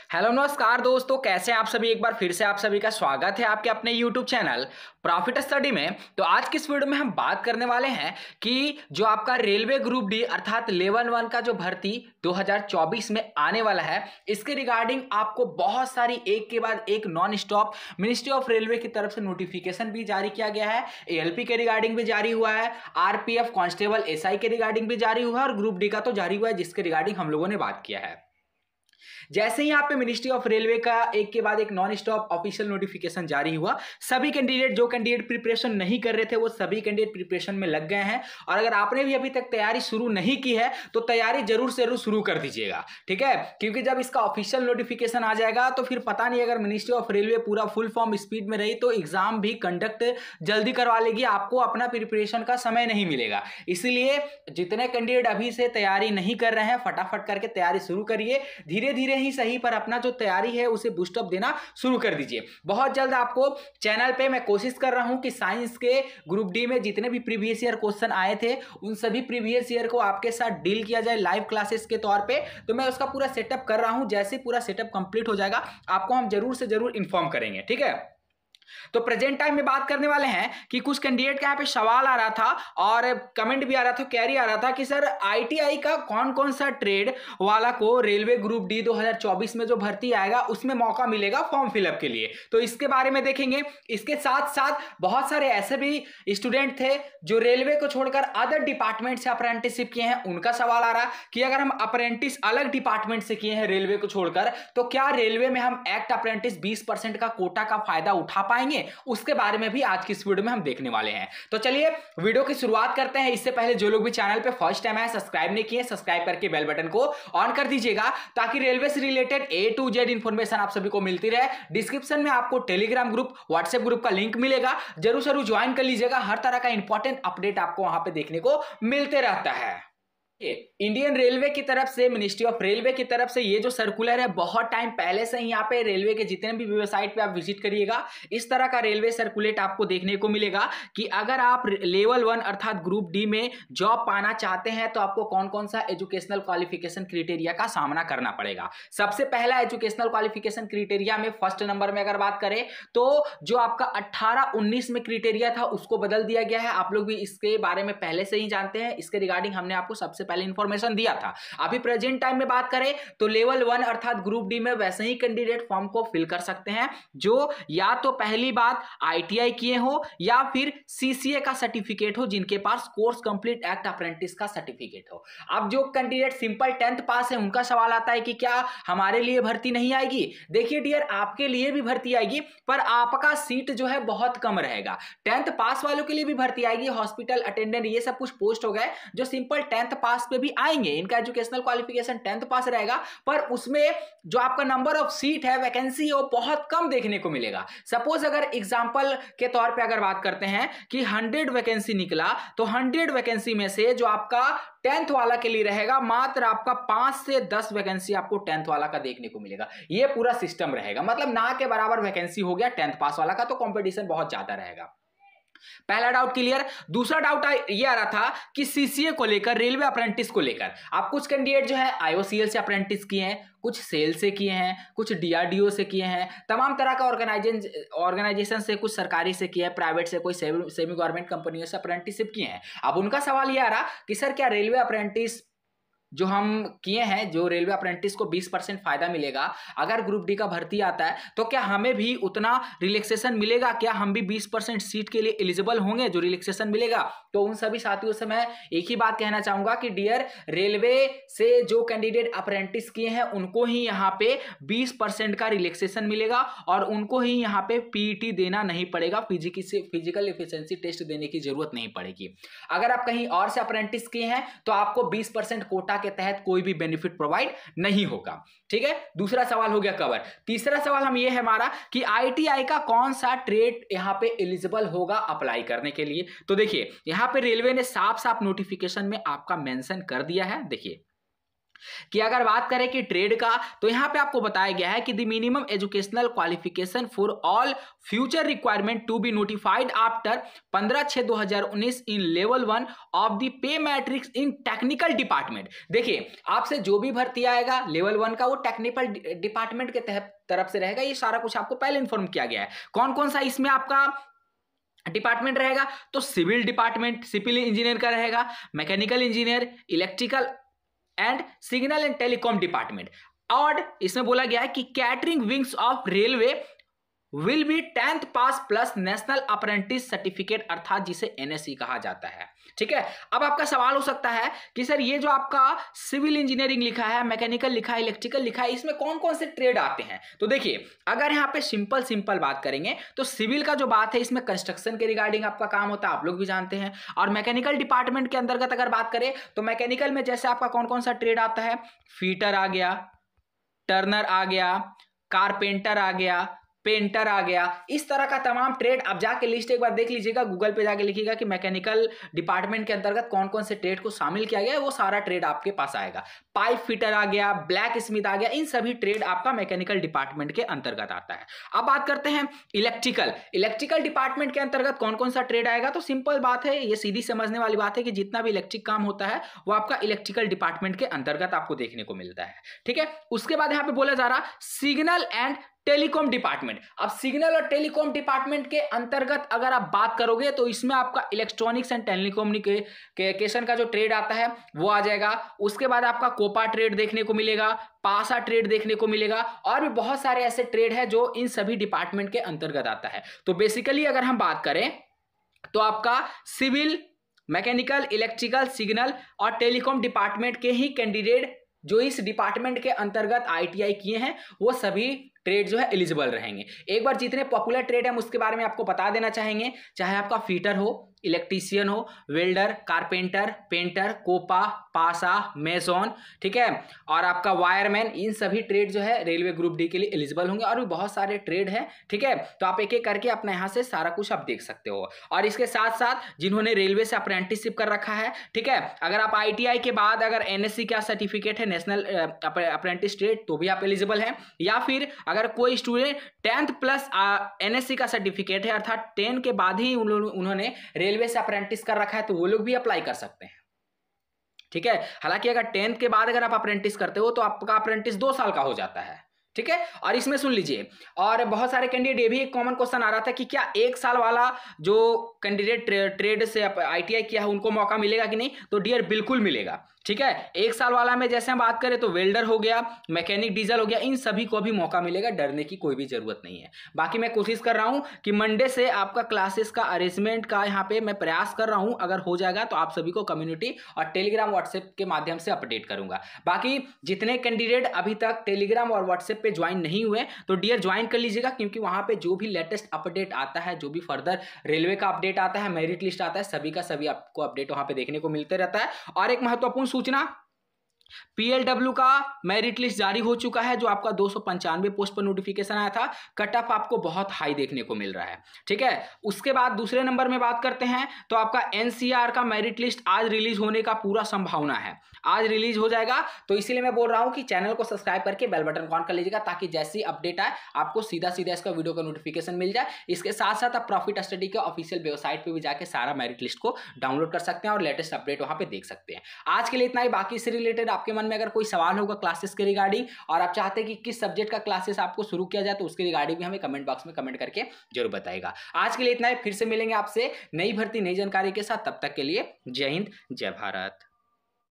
Hello नमस्कार दोस्तों, कैसे हैं आप सभी। एक बार फिर से आप सभी का स्वागत है आपके अपने YouTube चैनल प्रॉफिट स्टडी में। तो आज की इस वीडियो में हम बात करने वाले हैं कि जो आपका रेलवे ग्रुप डी अर्थात लेवल 1 का जो भर्ती 2024 में आने वाला है, इसके रिगार्डिंग आपको बहुत सारी एक के बाद एक non stop ministry of railway की तरफ से नोटिफिकेशन भी जारी किया गया है। ALP के रिगार्डिंग भी जारी हुआ है, RPF कांस्टेबल SI के रिगार्डिंग भी जारी हुआ है और ग्रुप डी का तो जारी हुआ है, जिसके रिगार्डिंग हम लोगों ने बात किया है। जैसे ही यहाँ पे मिनिस्ट्री ऑफ रेलवे का एक के बाद एक नॉन स्टॉप ऑफिशियल नोटिफिकेशन जारी हुआ, सभी कैंडिडेट जो कैंडिडेट प्रिपरेशन नहीं कर रहे थे वो सभी कैंडिडेट प्रिपरेशन में लग गए हैं। और अगर आपने भी अभी तक तैयारी शुरू नहीं की है तो तैयारी जरूर से जरूर शुरू कर दीजिएगा, ठीक है। क्योंकि जब इसका ऑफिशियल नोटिफिकेशन आ जाएगा तो फिर पता नहीं, अगर मिनिस्ट्री ऑफ रेलवे पूरा फुल फॉर्म स्पीड में रही तो एग्जाम भी कंडक्ट जल्दी करवा लेगी, आपको अपना प्रिपरेशन का समय नहीं मिलेगा। इसीलिए जितने कैंडिडेट अभी से तैयारी नहीं कर रहे हैं, फटाफट करके तैयारी शुरू करिए। धीरे धीरे ही सही, पर अपना जो तैयारी है उसे बूस्टअप देना शुरू कर दीजिए। बहुत जल्द आपको चैनल पे मैं कोशिश कर रहा हूं कि साइंस के ग्रुप डी में जितने भी प्रीवियस ईयर क्वेश्चन आए थे उन सभी प्रीवियस ईयर को आपके साथ डील किया जाए लाइव क्लासेस के तौर पे। तो मैं उसका पूरा सेटअप कर रहा हूं, जैसे पूरा सेटअप कंप्लीट हो जाएगा आपको हम जरूर से जरूर इन्फॉर्म करेंगे, ठीक है। तो प्रेजेंट टाइम में बात करने वाले हैं कि कुछ कैंडिडेट का यहाँ पे सवाल आ रहा था और कमेंट भी आ रहा था, क्वेरी आ रहा था कि सर ITI का कौन कौन सा ट्रेड वाला को रेलवे ग्रुप डी 2024 में जो भर्ती आएगा उसमें मौका मिलेगा फॉर्म फिलअप के लिए। तो इसके बारे में देखेंगे। इसके साथ साथ बहुत सारे ऐसे भी स्टूडेंट थे जो रेलवे को छोड़कर अदर डिपार्टमेंट से अप्रेंटिसशिप किए हैं, उनका सवाल आ रहा कि अगर हम अप्रेंटिस अलग डिपार्टमेंट से किए हैं रेलवे को छोड़कर तो क्या रेलवे में हम एक्ट अप्रेंटिस 20% का कोटा का फायदा उठा पाएंगे। उसके बारे में भी आज की इस वीडियो में हम देखने वाले हैं। तो चलिए वीडियो की शुरुआत करते हैं। इससे पहले जो लोग भी चैनल पे फर्स्ट टाइम है सब्सक्राइब नहीं किए, सब्सक्राइब करके बेल बटन को ऑन कर दीजिएगा ताकि रेलवे से related A to Z information आप सभी को मिलती रहे। डिस्क्रिप्शन में आपको टेलीग्राम ग्रुप, व्हाट्सएप ग्रुप का लिंक मिलेगा, जरूर जरूर ज्वाइन कर लीजिएगा। हर तरह का इंपॉर्टेंट अपडेट आपको वहां पे देखने को मिलते रहता है। इंडियन रेलवे की तरफ से, मिनिस्ट्री ऑफ रेलवे की तरफ से ये जो सर्कुलर है बहुत टाइम पहले से ही यहाँ पे रेलवे के जितने भी वेबसाइट पे आप विजिट करिएगा इस तरह का रेलवे सर्कुलेट आपको देखने को मिलेगा कि अगर आप लेवल 1 अर्थात ग्रुप डी में जॉब पाना चाहते हैं तो आपको कौन कौन सा एजुकेशनल क्वालिफिकेशन क्राइटेरिया का सामना करना पड़ेगा। सबसे पहला एजुकेशनल क्वालिफिकेशन क्राइटेरिया में फर्स्ट नंबर में अगर बात करें तो जो आपका 18-19 में क्राइटेरिया था उसको बदल दिया गया है। आप लोग भी इसके बारे में पहले से ही जानते हैं, इसके रिगार्डिंग हमने आपको सबसे पहले इंफॉर्मेशन दिया था। अभी प्रेजेंट टाइम में बात करें तो लेवल 1 अर्थात ग्रुप डी में वैसे ही कैंडिडेट फॉर्म को फिल कर सकते हैं जो या तो पहली बात ITI किए हो या फिर CCA का सर्टिफिकेट हो, जिनके पास कोर्स कंप्लीट एक्ट अप्रेंटिस का सर्टिफिकेट हो। अब जो कैंडिडेट सिंपल 10th पास है उनका सवाल आता है कि क्या हमारे लिए भर्ती नहीं आएगी। देखिए डियर, आपके लिए भी भर्ती आएगी पर आपका सीट जो है बहुत कम रहेगा। 10th पास वालों के लिए भी भर्ती आएगी, हॉस्पिटल अटेंडेंट ये सब कुछ पोस्ट हो गए जो सिंपल 10th पास पे भी आएंगे। इनका एजुकेशनल क्वालिफिकेशन 10th पास रहेगा पर उसमें जो आपका नंबर ऑफ सीट है, वैकेंसी है, वो बहुत कम देखने को मिलेगा। सपोज अगर एग्जांपल के तौर पे अगर बात करते हैं कि 100 वैकेंसी निकला तो 100 वैकेंसी में से जो आपका 10th वाला के लिए रहेगा मात्र आपका 5 से 10 वैकेंसी आपको 10th वाला का देखने को मिलेगा। ये पूरा सिस्टम रहेगा, मतलब ना के बराबर वैकेंसी हो गया 10th पास वाला का, तो कंपटीशन बहुत ज्यादा रहेगा। पहला डाउट क्लियर। दूसरा डाउट ये आ रहा था कि CCA को लेकर, रेलवे अप्रेंटिस को लेकर। आप कुछ कैंडिडेट जो है IOCL से अप्रेंटिस किए हैं, कुछ सेल से किए हैं, कुछ DRDO से किए हैं, तमाम तरह का ऑर्गेनाइजेशन से, कुछ सरकारी से किए हैं, प्राइवेट से, कोई सेमी गवर्नमेंट कंपनियों से अप्रेंटिसशिप किए हैं। अब उनका सवाल ये आ रहा कि सर क्या रेलवे अप्रेंटिस जो हम किए हैं, जो रेलवे अप्रेंटिस को 20% फायदा मिलेगा, अगर ग्रुप डी का भर्ती आता है तो क्या हमें भी उतना रिलैक्सेशन मिलेगा, क्या हम भी 20% सीट के लिए एलिजिबल होंगे जो रिलैक्सेशन मिलेगा। तो उन सभी साथियों से मैं एक ही बात कहना चाहूंगा कि डियर, रेलवे से जो कैंडिडेट अप्रेंटिस किए हैं उनको ही यहाँ पे 20% का रिलैक्सेशन मिलेगा और उनको ही यहाँ पे PET देना नहीं पड़ेगा, फिजिकल एफिशिएंसी टेस्ट देने की जरूरत नहीं पड़ेगी। अगर आप कहीं और से अप्रेंटिस किए हैं तो आपको 20% कोटा के तहत कोई भी बेनिफिट प्रोवाइड नहीं होगा, ठीक है। दूसरा सवाल हो गया कवर। तीसरा सवाल हम ये है हमारा कि ITI का कौन सा ट्रेड यहां पे एलिजिबल होगा अप्लाई करने के लिए। तो देखिए यहां पे रेलवे ने साफ साफ नोटिफिकेशन में आपका मेंशन कर दिया है। देखिए कि अगर बात करें कि ट्रेड का, तो यहां पे आपको बताया गया है कि the minimum educational qualification for all future requirement to be notified after 15/6/2019 in level 1 of the pay matrix in technical department. देखिए, आपसे जो भी भर्ती आएगा लेवल 1 का, वो टेक्निकल डिपार्टमेंट के तरफ से रहेगा। ये सारा कुछ आपको पहले इन्फॉर्म किया गया है। कौन कौन सा इसमें आपका डिपार्टमेंट रहेगा? तो सिविल डिपार्टमेंट, सिविल इंजीनियर का रहेगा, mechanical engineer, electrical and signal and telecom department. और इसमें बोला गया है कि catering wings of railway will be 10th pass plus national apprentice certificate, अर्थात जिसे एनएससी कहा जाता है। ठीक है, अब आपका सवाल हो सकता है कि सर ये जो आपका सिविल इंजीनियरिंग लिखा है, मैकेनिकल लिखा है, इलेक्ट्रिकल लिखा है, इसमें कौन कौन से ट्रेड आते हैं? तो देखिए, अगर यहां पे सिंपल बात करेंगे तो सिविल का जो बात है, इसमें कंस्ट्रक्शन के रिगार्डिंग आपका काम होता है, आप लोग भी जानते हैं। और मैकेनिकल डिपार्टमेंट के अंतर्गत अगर बात करें तो मैकेनिकल में जैसे आपका कौन कौन सा ट्रेड आता है? फीटर आ गया, टर्नर आ गया, कारपेंटर आ गया, पेंटर आ गया, इस तरह का तमाम ट्रेड। आप जाके लिस्ट एक बार देख लीजिएगा, गूगल पे जाके लिखिएगा कि मैकेनिकल डिपार्टमेंट के अंतर्गत कौन कौन से ट्रेड को शामिल किया गया है, वो सारा ट्रेड आपके पास आएगा। पाइप फिटर आ गया, ब्लैक स्मिथ आ गया, इन सभी ट्रेड आपका मैकेनिकल डिपार्टमेंट के अंतर्गत आता है। अब बात करते हैं इलेक्ट्रिकल डिपार्टमेंट के अंतर्गत कौन कौन सा ट्रेड आएगा? तो सिंपल बात है, ये सीधी समझने वाली बात है कि जितना भी इलेक्ट्रिक काम होता है वो आपका इलेक्ट्रिकल डिपार्टमेंट के अंतर्गत आपको देखने को मिलता है। ठीक है, उसके बाद यहां पे बोला जा रहा सिग्नल एंड टेलीकॉम डिपार्टमेंट। अब सिग्नल और टेलीकॉम डिपार्टमेंट के अंतर्गत अगर आप बात करोगे तो इसमें आपका इलेक्ट्रॉनिक्स एंड टेलीकम्युनिकेशन का जो ट्रेड आता है वो आ जाएगा। उसके बाद आपका कोपा ट्रेड देखने को मिलेगा, पासा ट्रेड देखने को मिलेगा, और भी बहुत सारे ऐसे ट्रेड है जो इन सभी डिपार्टमेंट के अंतर्गत आता है। तो बेसिकली अगर हम बात करें तो आपका सिविल, मैकेनिकल, इलेक्ट्रिकल, सिग्नल और टेलीकॉम डिपार्टमेंट के ही कैंडिडेट जो इस डिपार्टमेंट के अंतर्गत आईटीआई किए हैं वो सभी ट्रेड जो है एलिजिबल रहेंगे। एक बार जितने पॉपुलर ट्रेड है उसके बारे में आपको बता देना चाहेंगे, चाहे आपका फीटर हो, इलेक्ट्रीशियन हो, वेल्डर, कारपेंटर, पेंटर, कोपा, पासा, मेसोन, ठीक है, और आपका वायरमैन, इन सभी ट्रेड जो है रेलवे ग्रुप डी के लिए एलिजिबल होंगे। और भी बहुत सारे ट्रेड हैं, ठीक है, तो आप एक एक करके अपने यहाँ से सारा कुछ आप देख सकते हो। और इसके साथ साथ जिन्होंने रेलवे से अप्रेंटिसशिप कर रखा है, ठीक है, अगर आप आईटीआई के बाद अगर एनएससी का सर्टिफिकेट है, नेशनल अप्रेंटिस ट्रेड, तो भी आप एलिजिबल हैं। या फिर अगर कोई स्टूडेंट 10th प्लस एनएससी का सर्टिफिकेट है, अर्थात 10 के बाद ही उन्होंने रेलवे से अप्रेंटिस कर रखा है, तो वो लोग भी अप्लाई कर सकते हैं। ठीक है, हालांकि अगर 10th के बाद अगर आप अप्रेंटिस करते हो तो आपका अप्रेंटिस 2 साल का हो जाता है। ठीक है, और इसमें सुन लीजिए, और बहुत सारे कैंडिडेट, ये भी एक कॉमन क्वेश्चन आ रहा था कि क्या 1 साल वाला जो कैंडिडेट ट्रेड से आईटीआई किया है उनको मौका मिलेगा कि नहीं? तो डियर बिल्कुल मिलेगा। ठीक है, 1 साल वाला में जैसे हम बात करें तो वेल्डर हो गया, मैकेनिक, डीजल हो गया, इन सभी को भी मौका मिलेगा, डरने की कोई भी जरूरत नहीं है। बाकी मैं कोशिश कर रहा हूं कि मंडे से आपका क्लासेस का अरेंजमेंट का यहाँ पे मैं प्रयास कर रहा हूं, अगर हो जाएगा तो आप सभी को कम्युनिटी और टेलीग्राम व्हाट्सएप के माध्यम से अपडेट करूंगा। बाकी जितने कैंडिडेट अभी तक टेलीग्राम और व्हाट्सएप पे ज्वाइन नहीं हुए तो डियर ज्वाइन कर लीजिएगा, क्योंकि वहां पे जो भी लेटेस्ट अपडेट आता है, जो भी फर्दर रेलवे का अपडेट आता है, मेरिट लिस्ट आता है, सभी का सभी आपको अपडेट वहां पे देखने को मिलते रहता है। और एक महत्वपूर्ण सूचना, पीएलडब्ल्यू का मेरिट लिस्ट जारी हो चुका है, जो आपका 295 पोस्ट पर नोटिफिकेशन आया था। कट ऑफ आपको बहुत हाई देखने को मिल रहा है। ठीक है, उसके बाद दूसरे नंबर में बात करते हैं तो आपका एनसीआर का मेरिट लिस्ट आज रिलीज होने का पूरा संभावना है, आज रिलीज हो जाएगा। तो इसीलिए मैं बोल रहा हूं कि चैनल को सब्सक्राइब करके बेल बटन ऑन कर लीजिएगा, ताकि जैसी अपडेट आए आपको सीधा सीधा इसका वीडियो का नोटिफिकेशन मिल जाए। इसके साथ साथ आप प्रॉफिट स्टडी के ऑफिशियल वेबसाइट पे भी जाके सारा मेरिट लिस्ट को डाउनलोड कर सकते हैं और लेटेस्ट अपडेट वहां पे देख सकते हैं। आज के लिए इतना ही। बाकी इससे रिलेटेड आपके मन में अगर कोई सवाल होगा क्लासेस के रिगार्डिंग, और आप चाहते हैं कि किस सब्जेक्ट का क्लासेस आपको शुरू किया जाए, तो उसके रिगार्डिंग भी हमें कमेंट बॉक्स में कमेंट करके जरूर बताइएगा। आज के लिए इतना ही, फिर से मिलेंगे आपसे नई भर्ती नई जानकारी के साथ। तब तक के लिए जय हिंद, जय भारत।